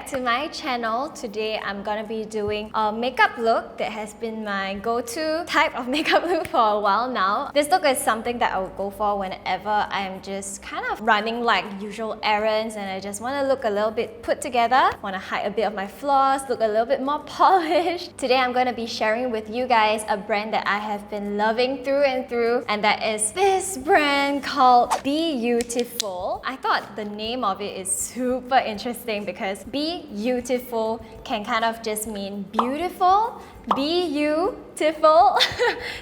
back to my channel. Today I'm gonna be doing a makeup look that has been my go-to type of makeup look for a while now. This look is something that I would go for whenever I'm just kind of running like usual errands and I just want to look a little bit put together, want to hide a bit of my flaws, look a little bit more polished. Today I'm going to be sharing with you guys a brand that I have been loving through and through, and that is this brand called BeYouTiful. I thought the name of it is super interesting because BeYouTiful can kind of just mean beautiful, BeYouTiful.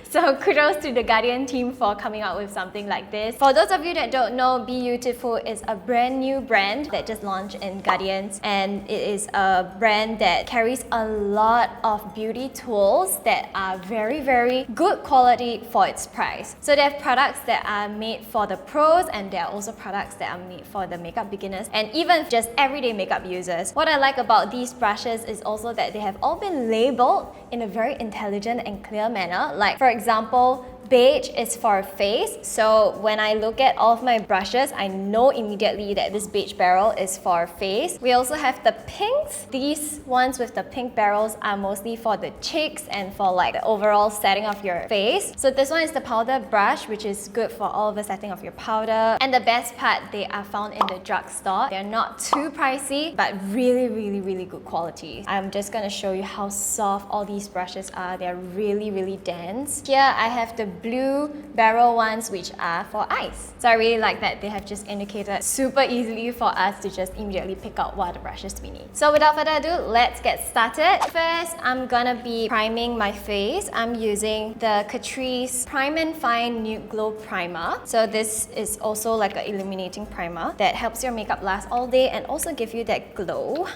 So kudos to the Guardian team for coming out with something like this. For those of you that don't know, BeYouTiful is a brand new brand that just launched in Guardians, and it is a brand that carries a lot of beauty tools that are very good quality for its price. So they have products that are made for the pros, and there are also products that are made for the makeup beginners and even just everyday makeup users. What I like about these brushes is also that they have all been labeled in a very intelligent and clear manner. Like for example, beige is for face. So when I look at all of my brushes, I know immediately that this beige barrel is for face. We also have the pinks. These ones with the pink barrels are mostly for the cheeks and for like the overall setting of your face. So this one is the powder brush, which is good for all of the setting of your powder. And the best part, they are found in the drugstore. They're not too pricey, but really good quality. I'm just gonna show you how soft all these brushes are. They're really dense. Here I have the blue barrel ones, which are for eyes. So I really like that they have just indicated super easily for us to just immediately pick out what the brushes we need. So without further ado, let's get started. First, I'm gonna be priming my face. I'm using the Catrice Prime and Fine Nude Glow Primer. So this is also like an illuminating primer that helps your makeup last all day and also give you that glow.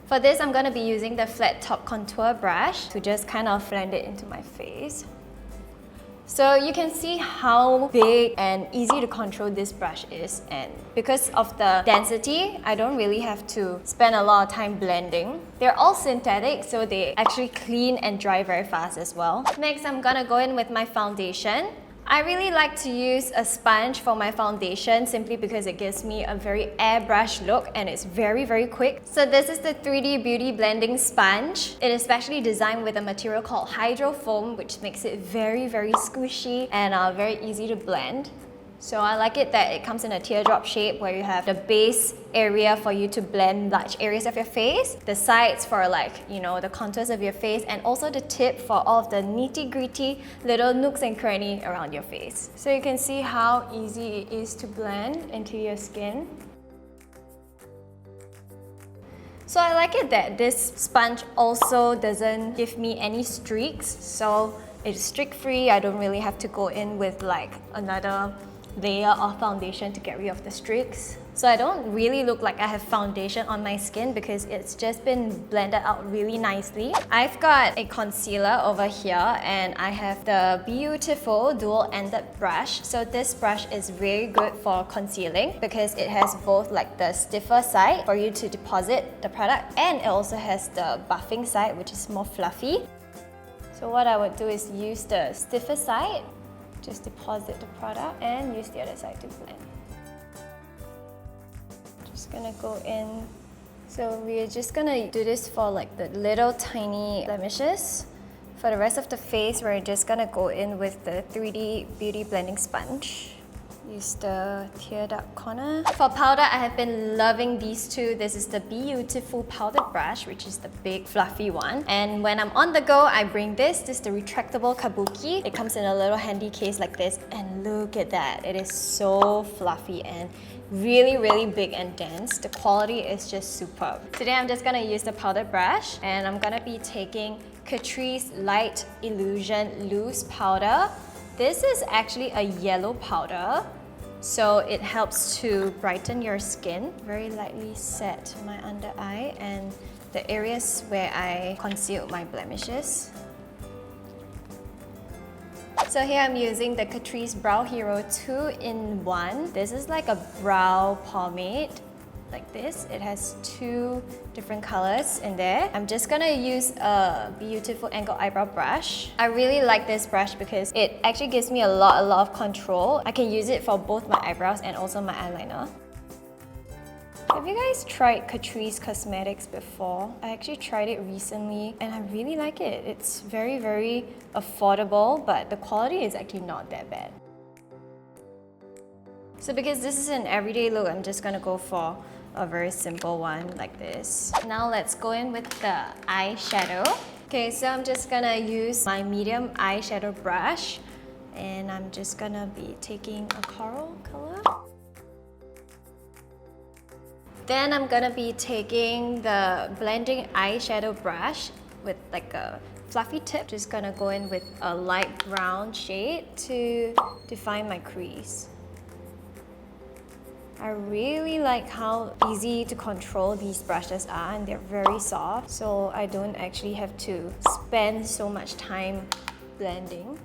For this, I'm going to be using the flat top contour brush to just kind of blend it into my face. So you can see how big and easy to control this brush is, and because of the density, I don't really have to spend a lot of time blending. They're all synthetic, so they actually clean and dry very fast as well. Next, I'm gonna go in with my foundation. I really like to use a sponge for my foundation simply because it gives me a very airbrush look and it's very quick. So this is the 3D Beauty Blending Sponge. It is specially designed with a material called Hydro Foam, which makes it very squishy and very easy to blend. So I like it that it comes in a teardrop shape where you have the base area for you to blend large areas of your face, the sides for like, you know, the contours of your face, and also the tip for all of the nitty-gritty little nooks and crannies around your face. So you can see how easy it is to blend into your skin. So I like it that this sponge also doesn't give me any streaks, so it's streak-free. I don't really have to go in with like another layer of foundation to get rid of the streaks. So I don't really look like I have foundation on my skin because it's just been blended out really nicely. I've got a concealer over here and I have the BeYouTiful dual-ended brush. So this brush is very good for concealing because it has both like the stiffer side for you to deposit the product, and it also has the buffing side, which is more fluffy. So what I would do is use the stiffer side, just deposit the product, and use the other side to blend. Just gonna go in. So we're just gonna do this for like the little tiny blemishes. For the rest of the face, we're just gonna go in with the 3D Beauty Blending Sponge. Use the tear duct corner. For powder, I have been loving these two. This is the BeYouTiful powder brush, which is the big fluffy one. And when I'm on the go, I bring this. This is the retractable kabuki. It comes in a little handy case like this, and look at that. It is so fluffy and really big and dense. The quality is just superb. Today I'm just gonna use the powder brush, and I'm gonna be taking Catrice Light Illusion Loose Powder. This is actually a yellow powder, so it helps to brighten your skin. Very lightly set my under eye and the areas where I concealed my blemishes. So here I'm using the Catrice Brow Hero 2-in-1. This is like a brow pomade. Like this. It has two different colors in there. I'm just gonna use a BeYouTiful Angle Eyebrow brush. I really like this brush because it actually gives me a lot of control. I can use it for both my eyebrows and also my eyeliner. Have you guys tried Catrice Cosmetics before? I actually tried it recently and I really like it. It's very, very affordable, but the quality is actually not that bad. So because this is an everyday look, I'm just gonna go for a very simple one like this. Now let's go in with the eyeshadow. Okay, so I'm just gonna use my medium eyeshadow brush and I'm just gonna be taking a coral color. Then I'm gonna be taking the blending eyeshadow brush with like a fluffy tip. Just gonna go in with a light brown shade to define my crease. I really like how easy to control these brushes are, and they're very soft, so I don't actually have to spend so much time blending.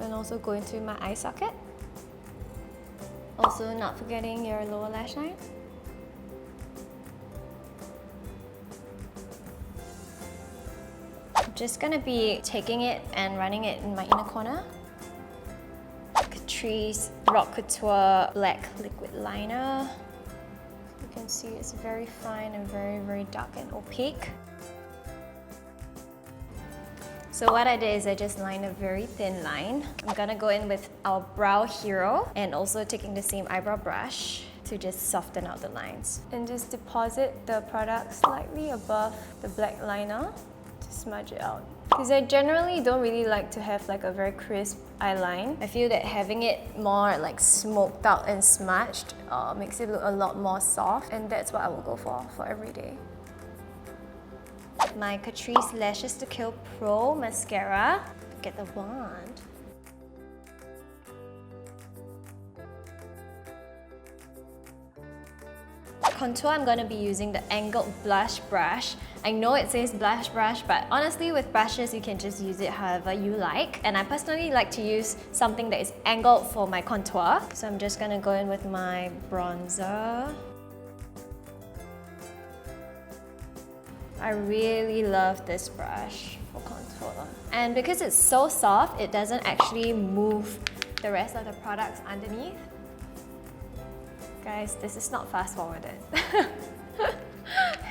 And also go into my eye socket. Also not forgetting your lower lash line. I'm just gonna be taking it and running it in my inner corner. Catrice Coutour Black Liquid Liner. You can see it's very fine and very, very dark and opaque. So what I did is I just lined a very thin line. I'm gonna go in with our Brow Hero and also taking the same eyebrow brush to just soften out the lines. And just deposit the product slightly above the black liner to smudge it out. Because I generally don't really like to have like a very crisp eyeline. I feel that having it more like smoked out and smudged makes it look a lot more soft, and that's what I will go for every day. My Catrice Lashes to Kill Pro Mascara. Get the wand. Contour, I'm going to be using the angled blush brush. I know it says blush brush, but honestly with brushes you can just use it however you like. And I personally like to use something that is angled for my contour. So I'm just going to go in with my bronzer. I really love this brush for contour. And because it's so soft, it doesn't actually move the rest of the products underneath. Guys, this is not fast forwarded.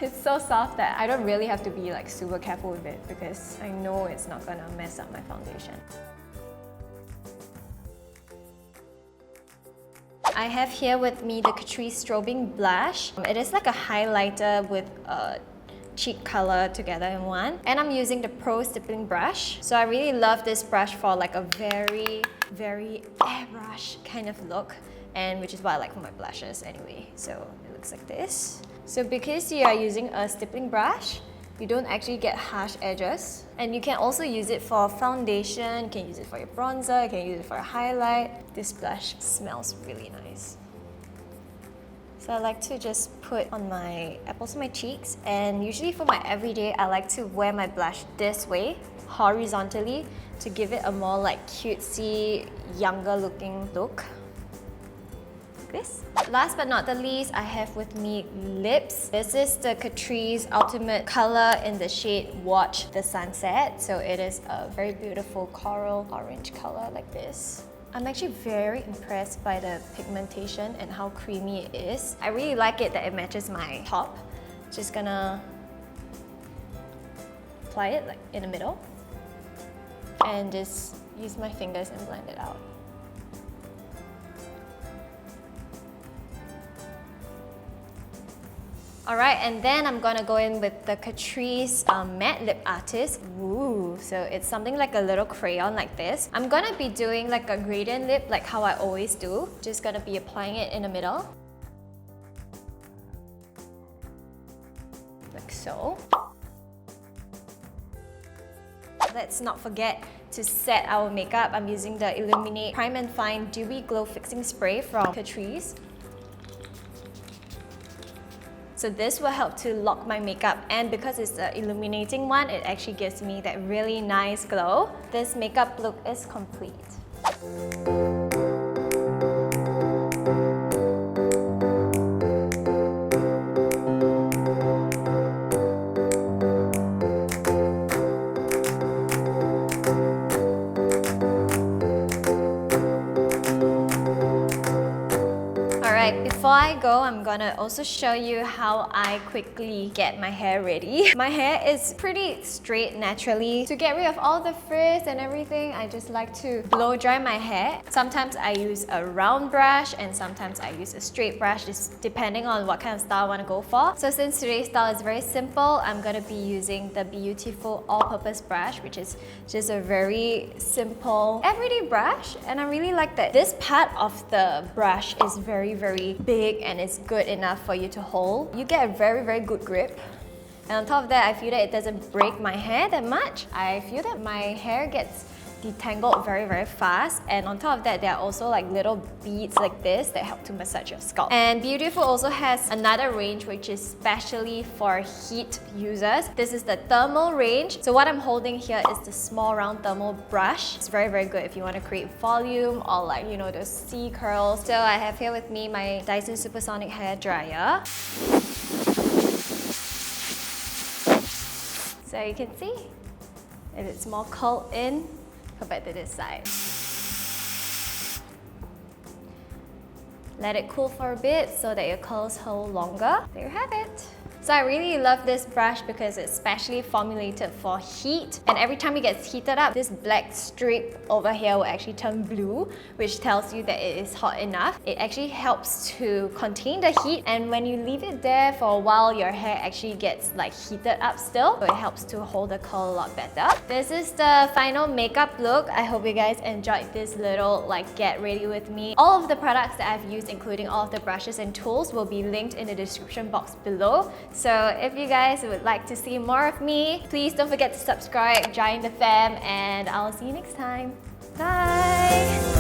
It's so soft that I don't really have to be like super careful with it because I know it's not gonna mess up my foundation. I have here with me the Catrice Strobing Blush. It is like a highlighter with a cheek color together in one. And I'm using the Pro Stippling Brush. So I really love this brush for like a very, very airbrush kind of look, and which is what I like for my blushes anyway. So it looks like this. So because you are using a stippling brush, you don't actually get harsh edges. And you can also use it for foundation, you can use it for your bronzer, you can use it for a highlight. This blush smells really nice. So I like to just put on my apples of my cheeks, and usually for my everyday, I like to wear my blush this way, horizontally, to give it a more like cutesy, younger looking look. This. Last but not the least, I have with me lips. This is the Catrice Ultimate Color in the shade Watch the Sunset. So it is a very beautiful coral orange color like this. I'm actually very impressed by the pigmentation and how creamy it is. I really like it that it matches my top. Just gonna apply it like in the middle and just use my fingers and blend it out. Alright, and then I'm gonna go in with the Catrice Matte Lip Artist. Ooh, so it's something like a little crayon like this. I'm gonna be doing like a gradient lip like how I always do. Just gonna be applying it in the middle. Like so. Let's not forget to set our makeup. I'm using the Illuminate Prime and Fine Dewy Glow Fixing Spray from Catrice. So this will help to lock my makeup, and because it's the illuminating one, it actually gives me that really nice glow. This makeup look is complete. Before I go, I'm gonna also show you how I quickly get my hair ready. My hair is pretty straight naturally. To get rid of all the frizz and everything, I just like to blow dry my hair. Sometimes I use a round brush and sometimes I use a straight brush, just depending on what kind of style I want to go for. So since today's style is very simple, I'm gonna be using the BeYouTiful all-purpose brush, which is just a very simple everyday brush, and I really like that this part of the brush is very big and it's good enough for you to hold. You get a very good grip. And on top of that, I feel that it doesn't break my hair that much. I feel that my hair gets detangled very fast, and on top of that, there are also like little beads like this that help to massage your scalp. And BeYouTiful also has another range which is specially for heat users. This is the thermal range. So what I'm holding here is the small round thermal brush. It's very good if you want to create volume or like, you know, those C curls. So I have here with me my Dyson Supersonic hair dryer. So you can see it's more curled in compared to this side. Let it cool for a bit so that your curls hold longer. There you have it. So I really love this brush because it's specially formulated for heat, and every time it gets heated up, this black strip over here will actually turn blue, which tells you that it is hot enough. It actually helps to contain the heat, and when you leave it there for a while, your hair actually gets like heated up still, so it helps to hold the curl a lot better. This is the final makeup look. I hope you guys enjoyed this little like get ready with me. All of the products that I've used, including all of the brushes and tools, will be linked in the description box below. So if you guys would like to see more of me, please don't forget to subscribe, join the fam, and I'll see you next time. Bye!